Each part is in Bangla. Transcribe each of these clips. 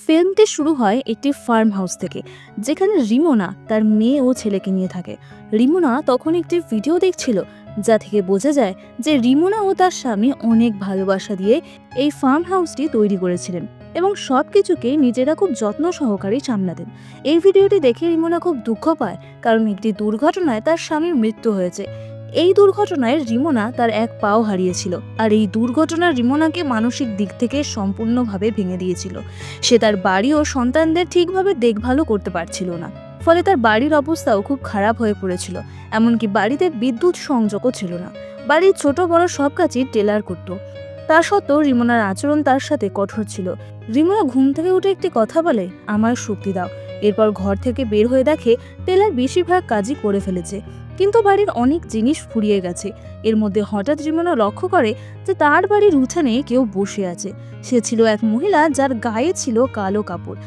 ফিল্মটি শুরু হয় একটি ফার্ম হাউস থেকে, যেখানে রিমোনা তার মেয়ে ও ছেলেকে নিয়ে থাকে। রিমোনা তখন একটি ভিডিও দেখছিল, যা থেকে বোঝা যায় যে রিমোনা ও তার স্বামী অনেক ভালোবাসা দিয়ে এই ফার্ম হাউসটি তৈরি করেছিলেন এবং সবকিছুকে নিজেরা খুব যত্ন সহকারে সামলাতেন। এই ভিডিওটি দেখে রিমোনা খুব দুঃখ পায়, কারণ একটি দুর্ঘটনায় তার স্বামীর মৃত্যু হয়েছে। এই দুর্ঘটনায় রিমোনা তার এক পাও হারিয়েছিল, আর এই দুর্ঘটনা রিমোনাকে মানসিক দিক থেকে সম্পূর্ণভাবে ভেঙে দিয়েছিল। সে তার বাড়ি ও সন্তানদের ঠিকভাবে দেখভালও করতে পারছিল না, ফলে তার বাড়ির অবস্থাও খুব খারাপ হয়ে পড়েছিল। এমনকি বাড়িতে বিদ্যুৎ সংযোগও ছিল না। বাড়ির ছোট বড় সব কাজই টেলার করত। তা সত্ত্বেও রিমোনার আচরণ তার সাথে কঠোর ছিল। রিমোনা ঘুম থেকে উঠে একটি কথা বলে, আমার শক্তি দাও। এরপর ঘর থেকে বের হয়ে দেখে টেলার বেশিরভাগ কাজই করে ফেলেছে, কিন্তু বাড়ির অনেক জিনিস ফুরিয়ে গেছে। এর মধ্যে হঠাৎ রিমোনা লক্ষ্য করে যে তার বাড়ির উঠানে কেউ বসে আছে। সে ছিল এক মহিলা, যার গায়ে ছিল কালো কাপড়।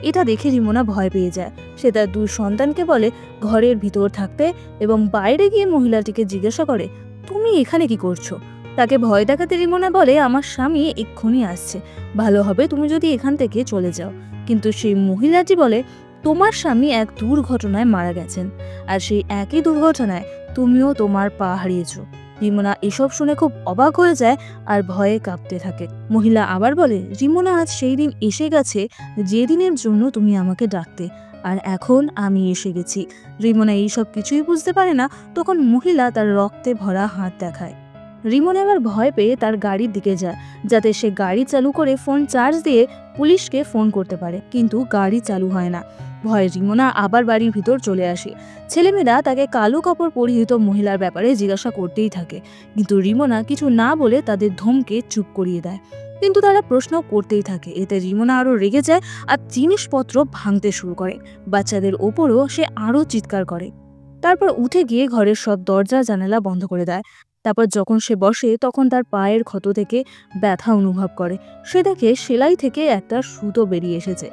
এটা দেখে রিমোনা ভয় পেয়ে যায়। সে তার দুই সন্তানকে বলে ঘরের ভিতর থাকতে এবং বাইরে গিয়ে মহিলাটিকে জিজ্ঞাসা করে, তুমি এখানে কি করছো? তাকে ভয় দেখাতে রিমোনা বলে, আমার স্বামী এক্ষুনি আসছে, ভালো হবে তুমি যদি এখান থেকে চলে যাও। কিন্তু সেই মহিলাটি বলে, তোমার স্বামী এক দুর্ঘটনায় মারা গেছেন, আর সেই একই দুর্ঘটনায় তুমিও তোমার পা হারিয়েছো। রিমোনা এসব শুনে খুব অবাক হয়ে যায় আর ভয়ে কাঁপতে থাকে। মহিলা আবার বলে, রিমোনা, আজ সেই দিন এসে গেছে যে দিনের জন্য তুমি আমাকে ডাকতে, আর এখন আমি এসে গেছি। রিমোনা এইসব কিছুই বুঝতে পারে না। তখন মহিলা তার রক্তে ভরা হাত দেখায়। রিমোনা এবার ভয় পেয়ে তার গাড়ির দিকে যায়, যাতে সে গাড়ি চালু করে ফোন চার্জ দিয়ে পুলিশকে ফোন করতে পারে, কিন্তু গাড়ি চালু হয় না। ভয়ে রিমোনা আবার বাড়ির ভিতর চলে আসে। ছেলেমেয়েরা তাকে কালো কাপড় পরিহিত মহিলার ব্যাপারে জিজ্ঞাসা করতেই থাকে, কিন্তু রিমোনা কিছু না বলে তাদের ধমকে চুপ করিয়ে দেয়। কিন্তু তারা প্রশ্ন করতেই থাকে। এতে রিমোনা আরো রেগে যায় আর জিনিসপত্র ভাঙতে শুরু করে। বাচ্চাদের ওপরও সে আরো চিৎকার করে। তারপর উঠে গিয়ে ঘরের সব দরজা জানালা বন্ধ করে দেয়। তারপর যখন সে বসে, তখন তার পায়ের ক্ষত থেকে ব্যথা অনুভব করে। সে দেখে সেলাই থেকে একটা সুতো বেরিয়ে এসেছে।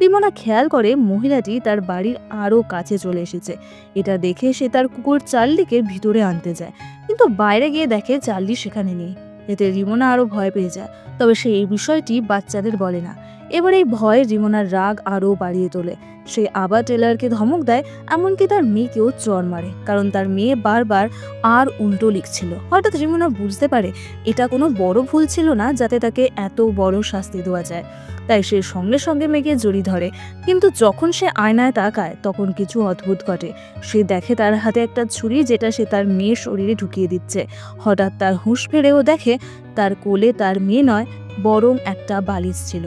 রিমোনা খেয়াল করে মহিলাটি তার বাড়ির আরো কাছে চলে এসেছে। এটা দেখে সে তার কুকুর চার্লিকে ভিতরে আনতে যায়, কিন্তু বাইরে গিয়ে দেখে চার্লি সেখানে নেই। এতে রিমোনা আরো ভয় পেয়ে যায়, তবে সে এই বিষয়টি বাচ্চাদের বলে না। এবার এই ভয় রিমোনার রাগ আরো বাড়িয়ে তোলে। সে আবার টেলারকে ধমক দেয়, এমনকি তার মেয়েকেও চড় মারে, কারণ তার মেয়ে বারবার আর উল্টো লিখছিল। হঠাৎ রিমোনা বুঝতে পারে এটা কোনো বড় ভুল ছিল না, যাতে তাকে এত বড় শাস্তি দেওয়া যায়। তাই সে সঙ্গে সঙ্গে মেয়েকে জড়িয়ে ধরে। কিন্তু যখন সে আয়নায় তাকায়, তখন কিছু অদ্ভুত ঘটে। সে দেখে তার হাতে একটা ছুরি, যেটা সে তার মেয়ের শরীরে ঢুকিয়ে দিচ্ছে। হঠাৎ তার হুঁশ ফেরেও দেখে তার কোলে তার মেয়ে নয়, বরং একটা বালিশ ছিল,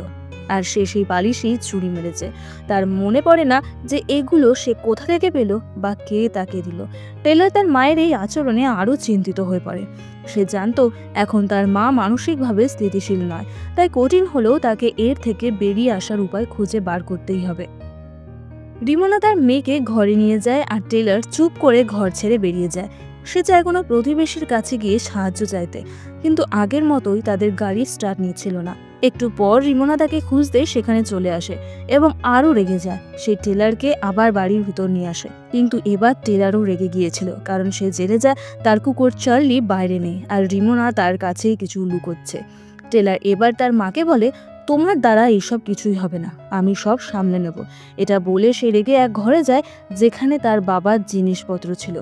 আর সে সেই বালিশই ছুরি মেরেছে। তার মনে পড়ে না যে এগুলো সে কোথা থেকে পেল বা কে তাকে দিল। টেলর তার মায়ের এই আচরণে আরও চিন্তিত হয়ে পড়ে। সে জানতো এখন তার মা মানসিকভাবে স্থিতিশীল নয়, তাই কঠিন হলেও তাকে এর থেকে বেরিয়ে আসার উপায় খুঁজে বার করতেই হবে। রিমোনা তার মেয়েকে ঘরে নিয়ে যায়, আর টেলর চুপ করে ঘর ছেড়ে বেরিয়ে যায়। সে চায় কোনো প্রতিবেশীর কাছে গিয়ে সাহায্য চাইতে, কিন্তু আগের মতোই তাদের গাড়ি স্টার্ট নিচ্ছিল না। একটু পর রিমোনা তাকে খুঁজতে সেখানে চলে আসে এবং আরও রেগে যায়। সে টেলারকে আবার বাড়ির ভিতর নিয়ে আসে, কিন্তু এবার টেলারও রেগে গিয়েছিল, কারণ সে জেনে যায় তার কুকুর চার্লি বাইরে নেই, আর রিমোনা তার কাছেই কিছু লুকোচ্ছে। টেলার এবার তার মাকে বলে, তোমার দ্বারা এইসব কিছুই হবে না, আমি সব সামলে নেব। এটা বলে সে রেগে এক ঘরে যায়, যেখানে তার বাবার জিনিসপত্র ছিল।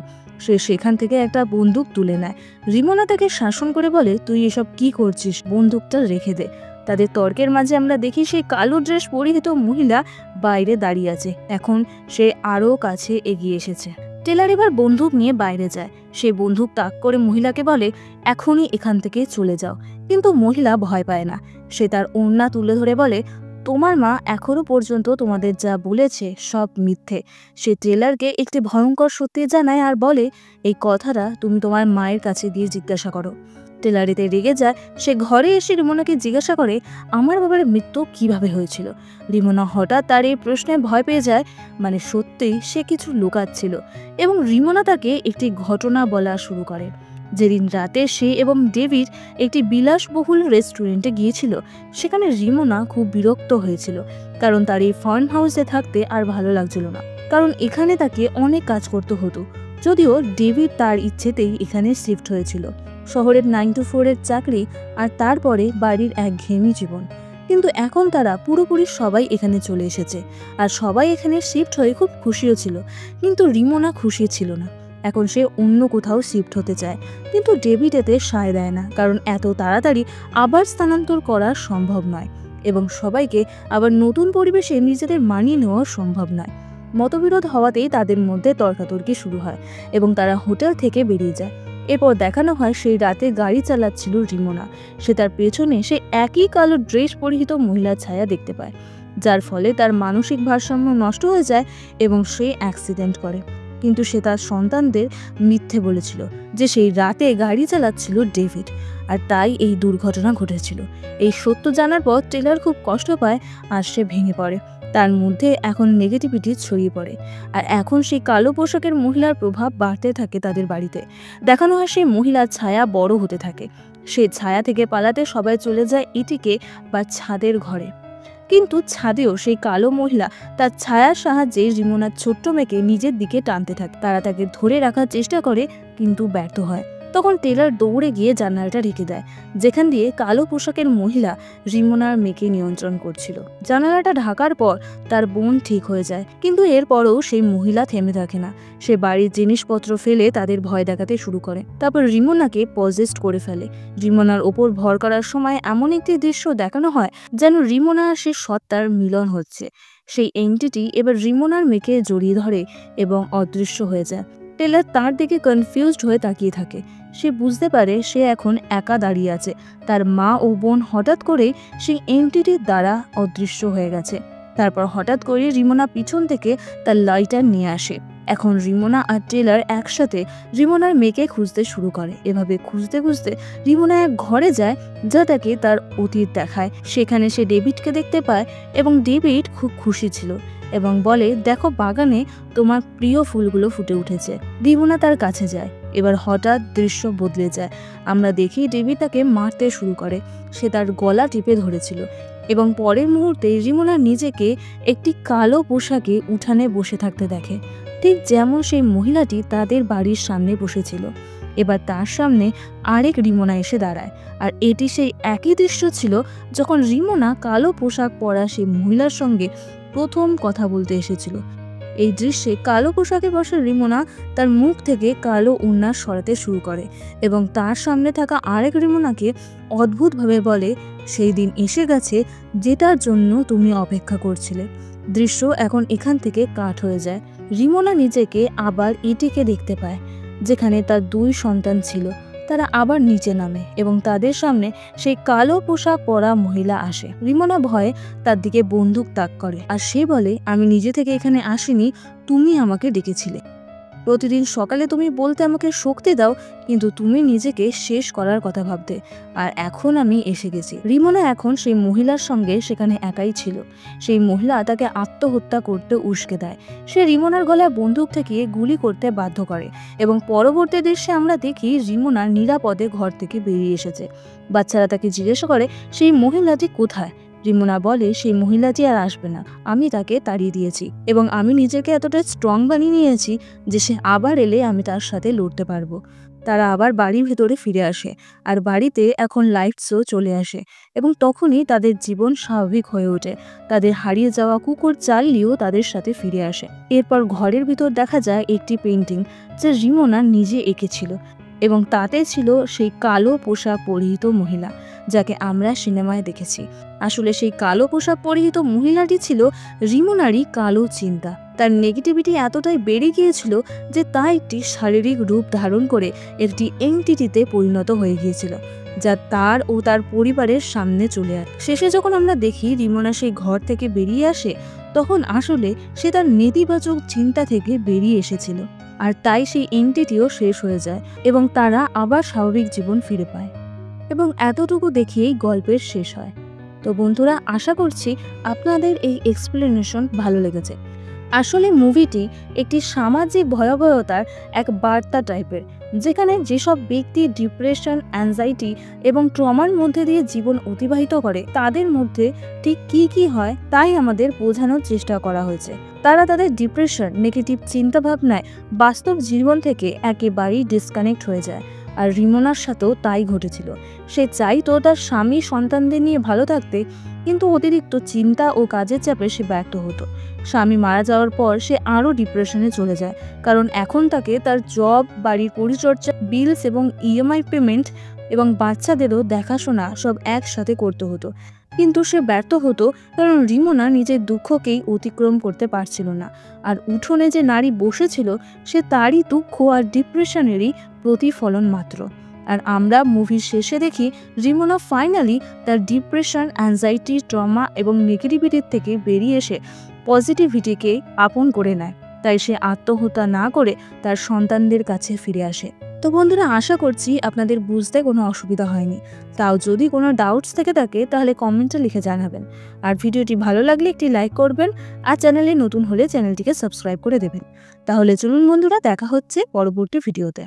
সে সেখান থেকে একটা বন্দুক তুলে নেয়। রিমোনা তাকে শাসন করে বলে, তুই এসব কি করছিস, বন্দুকটা রেখে দে। তাদের তর্কের মাঝে আমরা দেখি সেই কালো ড্রেস পরিহিত মহিলা বাইরে দাঁড়িয়ে আছে। এখন সে আরও কাছে এগিয়ে এসেছে। টেলার এবার বন্দুক নিয়ে বাইরে যায়। সে বন্দুক তাক করে মহিলাকে বলে, এখনই এখান থেকে চলে যাও। কিন্তু মহিলা ভয় পায় না। সে তার ওড়না তুলে ধরে বলে, তোমার মা এখনো পর্যন্ত তোমাদের যা বলেছে সব মিথ্যে। সে টেলারকে একটি ভয়ঙ্কর সত্যি জানায় আর বলে, এই কথাটা তুমি তোমার মায়ের কাছে দিয়ে জিজ্ঞাসা করো। টেলার এতে রেগে যায়। সে ঘরে এসে রিমোনাকে জিজ্ঞাসা করে, আমার বাবার মৃত্যু কিভাবে হয়েছিল? রিমোনা হঠাৎ তার এই প্রশ্নে ভয় পেয়ে যায়। মানে সত্যিই সে কিছু লুকাচ্ছিল, এবং রিমোনা তাকে একটি ঘটনা বলা শুরু করে। যেদিন রাতে সে এবং ডেভিড একটি বিলাসবহুল রেস্টুরেন্টে গিয়েছিল, সেখানে রিমোনা খুব বিরক্ত হয়েছিল, কারণ তার এই ফার্ম হাউসে থাকতে আর ভালো লাগছিল না, কারণ এখানে তাকে অনেক কাজ করতে হতো। যদিও ডেভিড তার ইচ্ছেতেই এখানে শিফট হয়েছিল। শহরের 9 to 4 এর চাকরি, আর তারপরে বাড়ির একঘেয়েমি জীবন। কিন্তু এখন তারা পুরোপুরি সবাই এখানে চলে এসেছে আর সবাই এখানে শিফট হয়ে খুব খুশিও ছিল। কিন্তু রিমোনা খুশি ছিল না। এখন সে অন্য কোথাও শিফট হতে চায়, কিন্তু ডেভিড এতে সায় দেয় না, কারণ এত তাড়াতাড়ি আবার স্থানান্তর করা সম্ভব নয় এবং সবাইকে আবার নতুন পরিবেশে নিজেদের মানিয়ে নেওয়া সম্ভব নয়। মতবিরোধ হওয়াতেই তাদের মধ্যে তর্কাতর্কি শুরু হয় এবং তারা হোটেল থেকে বেরিয়ে যায়। এরপর দেখানো হয় সেই রাতে গাড়ি চালাচ্ছিল রিমোনা। সে তার পেছনে সে একই কালো ড্রেস পরিহিত মহিলার ছায়া দেখতে পায়, যার ফলে তার মানসিক ভারসাম্য নষ্ট হয়ে যায় এবং সে অ্যাক্সিডেন্ট করে। কিন্তু সে তার সন্তানদের মিথ্যে বলেছিল যে সেই রাতে গাড়ি চালাচ্ছিল ডেভিড, আর তাই এই দুর্ঘটনা ঘটেছিল। এই সত্য জানার পর টেলর খুব কষ্ট পায় আর সে ভেঙে পড়ে। তার মধ্যে এখন নেগেটিভিটি ছড়িয়ে পড়ে আর এখন সেই কালো পোশাকের মহিলার প্রভাব বাড়তে থাকে তাদের বাড়িতে। দেখানো হয় সেই মহিলার ছায়া বড় হতে থাকে। সেই ছায়া থেকে পালাতে সবাই চলে যায় ইটিকে বা ছাদের ঘরে, কিন্তু ছাদেও সেই কালো মহিলা তার ছায়ার সাহায্যে রিমোনার ছোট্ট মেয়েকে নিজের দিকে টানতে থাকে। তারা তাকে ধরে রাখার চেষ্টা করে কিন্তু ব্যর্থ হয়। তখন টেলর দৌড়ে গিয়ে জানালাটা ঢেকে দেয়, যেখান দিয়ে কালো পোশাকের মহিলা রিমোনার মেয়েকে নিয়ন্ত্রণ করছিল। জানালাটা ঢাকার পর তার বোন ঠিক হয়ে যায়, কিন্তু এরপরও সেই মহিলা থেমে থাকে না। সে বাড়ির জিনিসপত্র ফেলে তাদের ভয় দেখাতে শুরু করে। তারপর রিমোনাকে পজেস্ট করে ফেলে। রিমোনার ওপর ভর করার সময় এমন একটি দৃশ্য দেখানো হয় যেন রিমোনা আর সে সত্তার মিলন হচ্ছে। সেই এন্টিটি এবার রিমোনার মেয়েকে জড়িয়ে ধরে এবং অদৃশ্য হয়ে যায়। টেলর তার দিকে কনফিউজড হয়ে তাকিয়ে থাকে। সে বুঝতে পারে সে এখন একা দাঁড়িয়ে আছে। তার মা ও বোন হঠাৎ করে সেই এন্টিটির দ্বারা অদৃশ্য হয়ে গেছে। তারপর হঠাৎ করে রিমোনা পিছন থেকে তার লাইটার নিয়ে আসে। এখন রিমোনা আর টেলর একসাথে রিমোনার মেয়েকে খুঁজতে শুরু করে। এভাবে খুঁজতে খুঁজতে রিমোনা এক ঘরে যায় যা তাকে তার অতীত দেখায়। সেখানে সে ডেভিডকে দেখতে পায় এবং ডেভিড খুব খুশি ছিল এবং বলে, দেখো বাগানে তোমার প্রিয় ফুলগুলো ফুটে উঠেছে। রিমোনা তার কাছে যায়। এবার হঠাৎ দৃশ্য বদলে যায়। আমরা দেখি ডেভিড তাকে মারতে শুরু করে। সে তার গলা টিপে ধরেছিল এবং পরের মুহূর্তে রিমোনা নিজেকে একটি কালো পোশাকে উঠানে বসে থাকতে দেখে, ঠিক যেমন সেই মহিলাটি তাদের বাড়ির সামনে বসেছিল। এবার তার সামনে আরেক রিমোনা এসে দাঁড়ায়, আর এটি সেই একই দৃশ্য ছিল যখন রিমোনা কালো পোশাক পরা সেই মহিলার সঙ্গে প্রথম কথা বলতে এসেছিল। এই দৃশ্যে কালো পোশাকে বসা রিমোনা তার মুখ থেকে কালো উন্নাস সরাতে শুরু করে এবং তার সামনে থাকা আরেক রিমোনাকে অদ্ভুতভাবে বলে, সেই দিন এসে গেছে যেটার জন্য তুমি অপেক্ষা করছিলে। দৃশ্য এখন এখান থেকে কাট হয়ে যায়। রিমোনা নিজেকে আবার ইটিকে দেখতে পায়, যেখানে তার 2 সন্তান ছিল। তারা আবার নিচে নামে এবং তাদের সামনে সেই কালো পোশাক পরা মহিলা আসে। রিমোনা ভয়ে তার দিকে বন্দুক তাক করে আর সে বলে, আমি নিজে থেকে এখানে আসিনি, তুমি আমাকে ডেকেছিলে। প্রতিদিন সকালে তুমি বলতে আমাকে শক্তি দাও, কিন্তু তুমি নিজেকে শেষ করার কথা ভাবতে, আর এখন আমি এসে গেছি। রিমোনা এখন সেই মহিলার সঙ্গে সেখানে একাই ছিল। সেই মহিলা তাকে আত্মহত্যা করতে উস্কে দেয়। সে রিমোনার গলায় বন্দুক থেকে গুলি করতে বাধ্য করে এবং পরবর্তী দৃশ্যে আমরা দেখি রিমোনা নিরাপদে ঘর থেকে বেরিয়ে এসেছে। বাচ্চারা তাকে জিজ্ঞাসা করে সেই মহিলাটি কোথায়। রিমোনা বলে, সেই মহিলাটি আর আসবে না, আমি তাকে তাড়িয়ে দিয়েছি এবং আমি নিজেকে এতটা স্ট্রং বানিয়ে নিয়েছি যে সে আবার এলে আমি তার সাথে লড়তে পারবো। তারা আবার বাড়ির ভেতরে ফিরে আসে আর বাড়িতে এখন লাইট শো চলে আসে এবং তখনই তাদের জীবন স্বাভাবিক হয়ে ওঠে। তাদের হারিয়ে যাওয়া কুকুর চার্লিও তাদের সাথে ফিরে আসে। এরপর ঘরের ভিতর দেখা যায় একটি পেন্টিং যা রিমোনা নিজে এঁকেছিল এবং তাতে ছিল সেই কালো পোশাক পরিহিত মহিলা যাকে আমরা সিনেমায় দেখেছি। আসলে সেই কালো পোশাক পরিহিত মহিলাটি ছিল রিমোনারই কালো চিন্তা। তার নেগেটিভিটি এতটাই বেড়ে গিয়েছিল যে তা একটি শারীরিক রূপ ধারণ করে একটি এন্টিটিতে পরিণত হয়ে গিয়েছিল, যা তার ও তার পরিবারের সামনে চলে আসে। শেষে যখন আমরা দেখি রিমোনা সেই ঘর থেকে বেরিয়ে আসে, তখন আসলে সে তার নেতিবাচক চিন্তা থেকে বেরিয়ে এসেছিল, আর তাই সেই এন্টিটিও শেষ হয়ে যায় এবং তারা আবার স্বাভাবিক জীবন ফিরে পায়। এবং এতটুকু দেখিয়েই গল্পের শেষ হয়। তো বন্ধুরা, আশা করছি আপনাদের এই এক্সপ্লেনেশন ভালো লেগেছে। আসলে মুভিটি একটি সামাজিক ভয়াবহতার এক বার্তা টাইপের, যেখানে যেসব ব্যক্তি ডিপ্রেশন, অ্যাংজাইটি এবং ট্রমার মধ্যে দিয়ে জীবন অতিবাহিত করে তাদের মধ্যে ঠিক কি হয় তাই আমাদের বোঝানোর চেষ্টা করা হয়েছে। তারা তাদের ডিপ্রেশন, নেগেটিভ চিন্তাভাবনায় বাস্তব জীবন থেকে একেবারেই ডিসকানেক্ট হয়ে যায়। আর রিমোনার সাথেও তাই ঘটেছিল। সে চাইতো তার স্বামী, সন্তানদের নিয়ে ভালো থাকতে, কিন্তু অতিরিক্ত চিন্তা ও কাজের চাপে সে ব্যর্থ হতো। স্বামী মারা যাওয়ার পর সে আরও ডিপ্রেশনে চলে যায়, কারণ এখন তাকে তার জব, বাড়ির পরিচর্যা, বিলস এবং ইএমআই পেমেন্ট এবং বাচ্চাদেরও দেখাশোনা সব একসাথে করতে হতো। কিন্তু সে ব্যর্থ হতো, কারণ রিমোনা নিজের দুঃখকেই অতিক্রম করতে পারছিল না। আর উঠোনে যে নারী বসেছিল, সে তারই দুঃখ আর ডিপ্রেশনেরই প্রতিফলন মাত্র। আর আমরা মুভির শেষে দেখি রিমোনা ফাইনালি তার ডিপ্রেশন, অ্যাংজাইটি, ট্রমা এবং নেগেটিভিটির থেকে বেরিয়ে এসে পজিটিভিটিকে আপন করে নেয়। তাই সে আত্মহত্যা না করে তার সন্তানদের কাছে ফিরে আসে। তো বন্ধুরা, আশা করছি আপনাদের বুঝতে কোনো অসুবিধা হয়নি। তাও যদি কোনো ডাউটস থেকে থাকে তাহলে কমেন্টে লিখে জানাবেন। আর ভিডিওটি ভালো লাগলে একটি লাইক করবেন, আর চ্যানেলে নতুন হলে চ্যানেলটিকে সাবস্ক্রাইব করে দেবেন। তাহলে চলুন বন্ধুরা, দেখা হচ্ছে পরবর্তী ভিডিওতে।